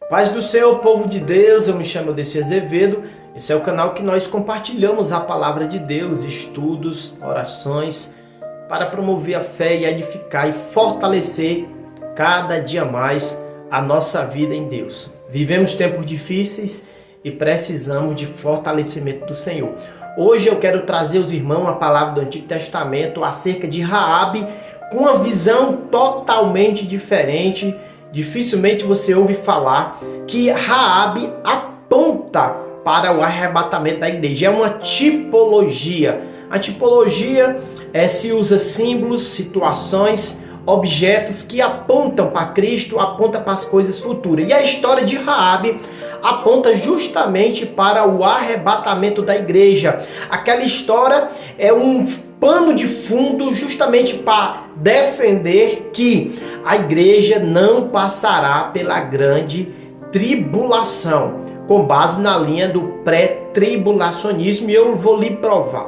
Paz do Senhor, povo de Deus, eu me chamo Odeci Azevedo. Esse é o canal que nós compartilhamos a palavra de Deus, estudos, orações, para promover a fé e edificar e fortalecer cada dia mais a nossa vida em Deus. Vivemos tempos difíceis e precisamos de fortalecimento do Senhor. Hoje eu quero trazer aos irmãos a palavra do Antigo Testamento acerca de Raabe, com uma visão totalmente diferente. Dificilmente você ouve falar que Raabe aponta para o arrebatamento da igreja. É uma tipologia. A tipologia se usa símbolos, situações, objetos que apontam para Cristo, apontam para as coisas futuras. E a história de Raabe aponta justamente para o arrebatamento da igreja. Aquela história é um pano de fundo justamente para defender que a igreja não passará pela grande tribulação, com base na linha do pré-tribulacionismo, e eu vou lhe provar.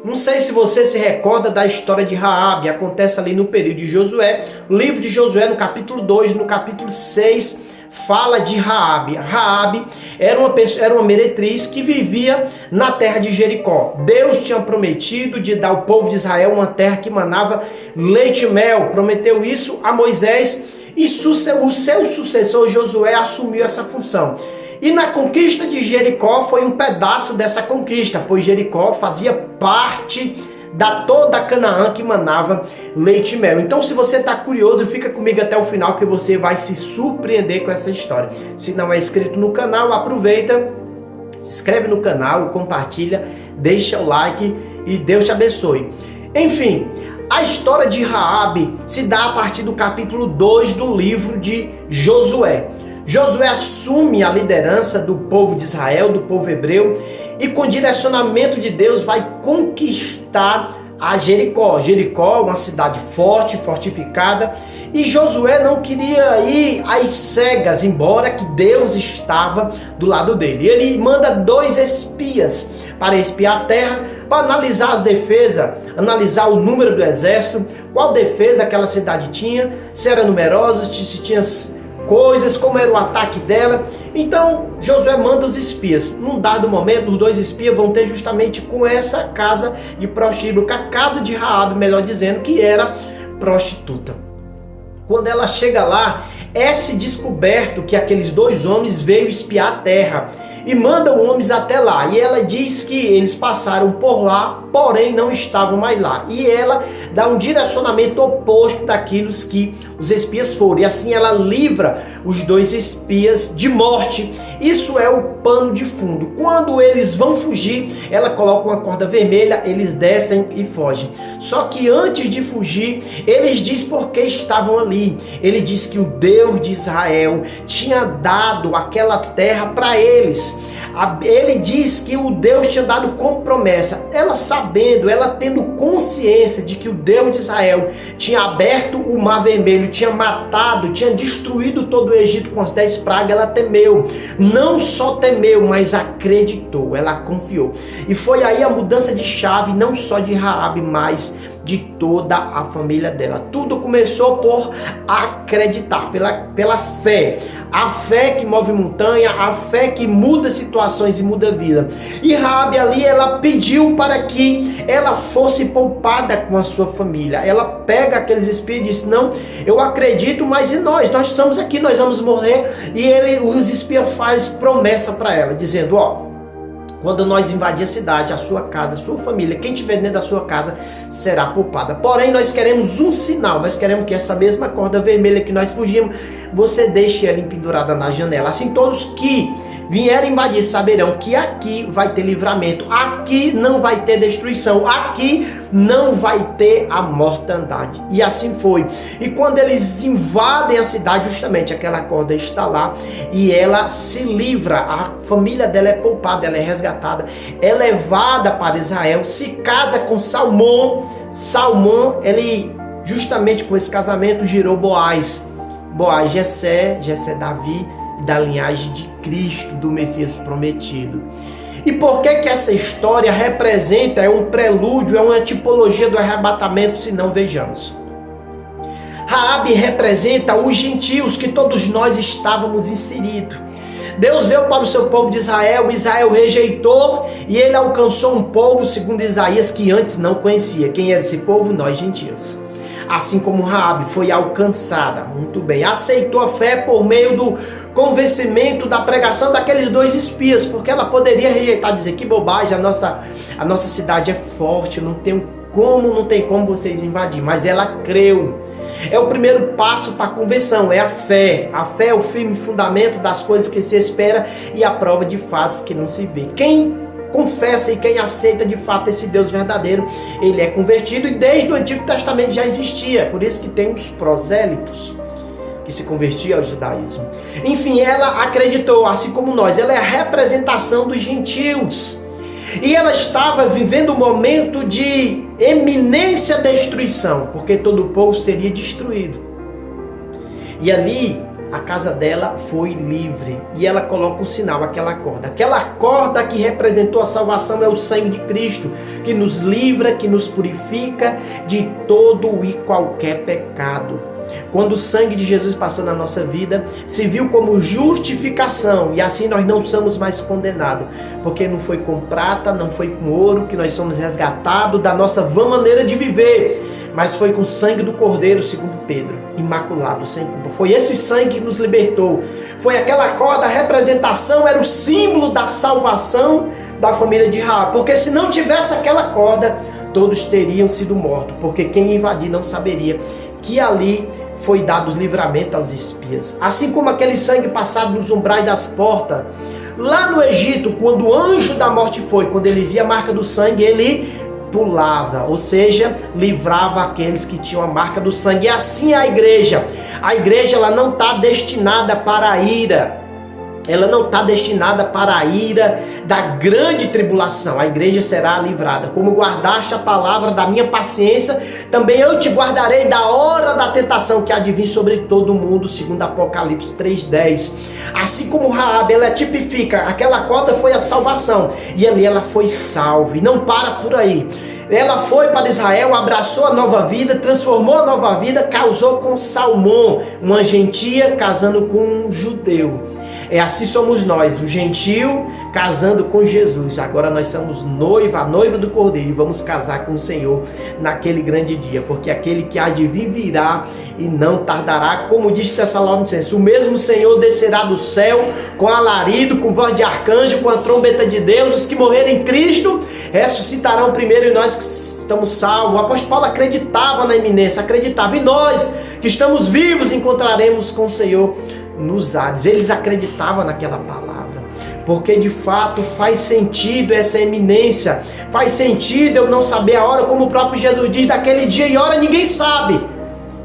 Não sei se você se recorda da história de Raabe, acontece ali no período de Josué, no livro de Josué, no capítulo 2, no capítulo 6, fala de Raabe. Raabe era uma meretriz que vivia na terra de Jericó. Deus tinha prometido de dar ao povo de Israel uma terra que manava leite e mel. Prometeu isso a Moisés e o seu sucessor Josué assumiu essa função. E na conquista de Jericó foi um pedaço dessa conquista, pois Jericó fazia parte da toda Canaã que manava leite e mel. Então, se você está curioso, fica comigo até o final que você vai se surpreender com essa história. Se não é inscrito no canal, aproveita, se inscreve no canal, compartilha, deixa o like e Deus te abençoe. Enfim, a história de Raabe se dá a partir do capítulo 2 do livro de Josué. Josué assume a liderança do povo de Israel, do povo hebreu, e com direcionamento de Deus vai conquistar a Jericó. Jericó é uma cidade forte, fortificada, e Josué não queria ir às cegas, embora que Deus estava do lado dele. Ele manda 2 espias para espiar a terra, para analisar as defesas, analisar o número do exército, qual defesa aquela cidade tinha, se era numerosa, se tinha coisas, como era o ataque dela. Então Josué manda os espias. Num dado momento, os 2 espias vão ter justamente com essa casa de prostíbulo, com a casa de Raabe, melhor dizendo, que era prostituta. Quando ela chega lá, é-se descoberto que aqueles 2 homens veio espiar a terra e mandam homens até lá. E ela diz que eles passaram por lá, porém não estavam mais lá. E ela dá um direcionamento oposto daquilo que os espias foram. E assim ela livra os 2 espias de morte. Isso é o pano de fundo. Quando eles vão fugir, ela coloca uma corda vermelha, eles descem e fogem. Só que antes de fugir, eles dizem por que estavam ali. Ele diz que o Deus de Israel tinha dado aquela terra para eles. Ele diz que o Deus tinha dado como promessa. Ela sabendo, ela tendo consciência de que o Deus de Israel tinha aberto o mar vermelho, tinha matado, tinha destruído todo o Egito com as 10 pragas, ela temeu. Não só temeu, mas acreditou, ela confiou. E foi aí a mudança de chave, não só de Raabe, mas de toda a família dela. Tudo começou por acreditar, pela fé. A fé que move montanha, a fé que muda situações e muda a vida. E Raabe ali, ela pediu para que ela fosse poupada com a sua família. Ela pega aqueles espias e diz: não, eu acredito, mas e nós? Nós estamos aqui, nós vamos morrer. E os espias fazem promessa para ela, dizendo: quando nós invadir a cidade, a sua casa, a sua família, quem estiver dentro da sua casa será poupada. Porém, nós queremos um sinal. Nós queremos que essa mesma corda vermelha que nós fugimos, você deixe ela pendurada na janela. Assim todos que vierem invadir saberão que aqui vai ter livramento. Aqui não vai ter destruição. Aqui não vai ter a mortandade. E assim foi. E quando eles invadem a cidade, justamente aquela corda está lá e ela se livra. A família dela é poupada, ela é resgatada, é levada para Israel, se casa com Salmão. Salmão, ele justamente com esse casamento gerou Boaz. Boaz, Jessé Davi, da linhagem de Cristo, do Messias prometido. E por que essa história representa, é um prelúdio, é uma tipologia do arrebatamento, se não vejamos? Raabe representa os gentios que todos nós estávamos inseridos. Deus veio para o seu povo de Israel, Israel rejeitou e ele alcançou um povo, segundo Isaías, que antes não conhecia. Quem era esse povo? Nós, gentios. Assim como Raabe foi alcançada, muito bem, aceitou a fé por meio do convencimento da pregação daqueles 2 espias, porque ela poderia rejeitar, dizer que bobagem, a nossa cidade é forte, não tem como vocês invadir, mas ela creu. É o primeiro passo para a conversão, é a fé. A fé é o firme fundamento das coisas que se espera e a prova de fatos que não se vê. Quem confessa e quem aceita de fato esse Deus verdadeiro, ele é convertido, e desde o Antigo Testamento já existia. Por isso que tem os prosélitos que se convertiam ao judaísmo. Enfim, ela acreditou, assim como nós, ela é a representação dos gentios. E ela estava vivendo um momento de eminência destruição, porque todo o povo seria destruído. E ali a casa dela foi livre. E ela coloca um sinal, aquela corda. Aquela corda que representou a salvação é o sangue de Cristo, que nos livra, que nos purifica de todo e qualquer pecado. Quando o sangue de Jesus passou na nossa vida, se viu como justificação, e assim nós não somos mais condenados, porque não foi com prata, não foi com ouro que nós somos resgatados da nossa vã maneira de viver, mas foi com o sangue do Cordeiro, segundo Pedro, imaculado, sem culpa. Foi esse sangue que nos libertou. Foi aquela corda, a representação, era o símbolo da salvação da família de Raabe, porque se não tivesse aquela corda, todos teriam sido mortos, porque quem invadir não saberia que ali foi dado livramento aos espias. Assim como aquele sangue passado nos umbrais das portas, lá no Egito, quando o anjo da morte foi, quando ele via a marca do sangue, ele pulava, ou seja, livrava aqueles que tinham a marca do sangue. E assim a igreja ela não está destinada para a ira. Ela não está destinada para a ira da grande tribulação. A igreja será livrada. Como guardaste a palavra da minha paciência, também eu te guardarei da hora da tentação que há de vir sobre todo mundo, segundo Apocalipse 3:10. Assim como Raabe, ela tipifica, aquela corda foi a salvação, e ali ela foi salva. E não para por aí. Ela foi para Israel, abraçou a nova vida, transformou a nova vida, casou com Salmão, uma gentia casando com um judeu. Assim somos nós, o gentio casando com Jesus. Agora nós somos noiva, a noiva do Cordeiro, e vamos casar com o Senhor naquele grande dia, porque aquele que há de vir virá e não tardará, como diz Tessalonicenses. O mesmo Senhor descerá do céu com alarido, com voz de arcanjo, com a trombeta de Deus. Os que morrerem em Cristo ressuscitarão primeiro, e nós que estamos salvos. O apóstolo Paulo acreditava na iminência, acreditava, e nós que estamos vivos encontraremos com o Senhor nos ares. Eles acreditavam naquela palavra, porque de fato faz sentido essa eminência, faz sentido eu não saber a hora, como o próprio Jesus diz, daquele dia e hora ninguém sabe.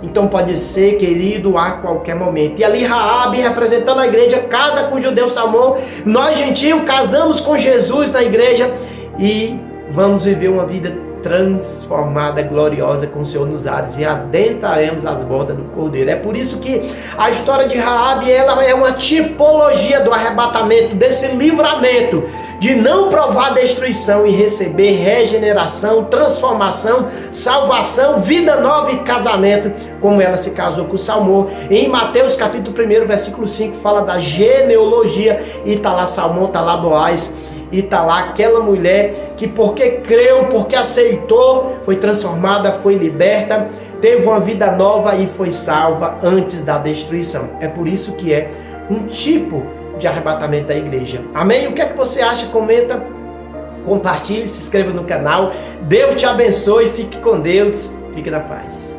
Então pode ser, querido, a qualquer momento. E ali Raabe, representando a igreja, casa com o judeu Salmão. Nós, gentios, casamos com Jesus na igreja e vamos viver uma vida transformada, gloriosa com o Senhor nos ares, e adentraremos as bordas do Cordeiro. É por isso que a história de Raabe, ela é uma tipologia do arrebatamento, desse livramento, de não provar destruição e receber regeneração, transformação, salvação, vida nova e casamento, como ela se casou com Salmão. Em Mateus capítulo 1, versículo 5, fala da genealogia, e está lá Salmão, está lá Boaz, e está lá aquela mulher que, porque creu, porque aceitou, foi transformada, foi liberta, teve uma vida nova e foi salva antes da destruição. É por isso que é um tipo de arrebatamento da igreja. Amém? O que é que você acha? Comenta, compartilhe, se inscreva no canal. Deus te abençoe, fique com Deus, fique na paz.